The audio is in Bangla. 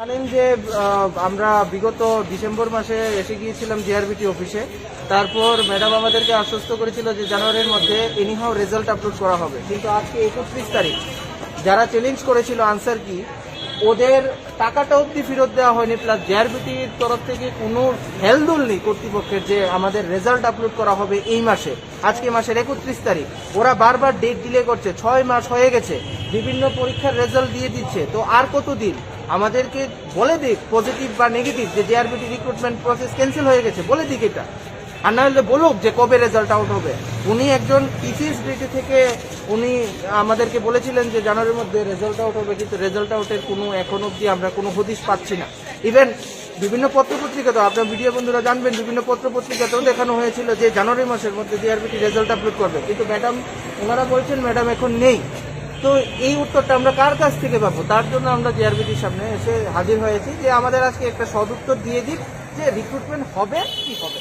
জানেন যে আমরা বিগত ডিসেম্বর মাসে এসে গিয়েছিলাম জিআরবিটি অফিসে। তারপর ম্যাডাম আমাদেরকে আশ্বস্ত করেছিল যে জানুয়ারির মধ্যে এনিহাও রেজাল্ট আপলোড করা হবে, কিন্তু আজকে 31 তারিখ যারা চ্যালেঞ্জ করেছিল আনসার কি, ওদের টাকাটা অবধি ফেরত দেওয়া হয়নি, প্লাস জিআরবিটির তরফ থেকে কোনো হেলদোল নেই কর্তৃপক্ষের যে আমাদের রেজাল্ট আপলোড করা হবে এই মাসে। আজকে মাসের 31 তারিখ, ওরা বারবার ডেট ডিলে করছে, 6 মাস হয়ে গেছে, বিভিন্ন পরীক্ষার রেজাল্ট দিয়ে দিচ্ছে, তো আর কতদিন? আমাদেরকে বলে দিক পজিটিভ বা নেগেটিভ যে জিআরবিটি রিক্রুটমেন্ট প্রসেস ক্যান্সেল হয়ে গেছে, বলে দিক এটা। আর না হলে বলুক যে কবে রেজাল্ট আউট হবে। উনি একজন টিসিএস ডিটি থেকে উনি আমাদেরকে বলেছিলেন যে জানুয়ারির মধ্যে রেজাল্ট আউট হবে, কিন্তু রেজাল্ট আউটের কোনো এখন অবধি আমরা কোনো হদিশ পাচ্ছি না। ইভেন বিভিন্ন পত্রপত্রিকাতেও, আপনার ভিডিও বন্ধুরা জানবেন, বিভিন্ন পত্রপত্রিকাতেও দেখানো হয়েছিল যে জানুয়ারি মাসের মধ্যে জিআরবিটি রেজাল্ট আপলোড করবে, কিন্তু ম্যাডাম ওনারা বলছেন ম্যাডাম এখন নেই। তো এই উত্তরটা আমরা কার কাছ থেকে পাবো? তার জন্য আমরা জিআরবিটির সামনে এসে হাজির হয়েছি যে আমাদের আজকে একটা সদুত্তর দিয়ে দিক যে রিক্রুটমেন্ট হবে কি হবে।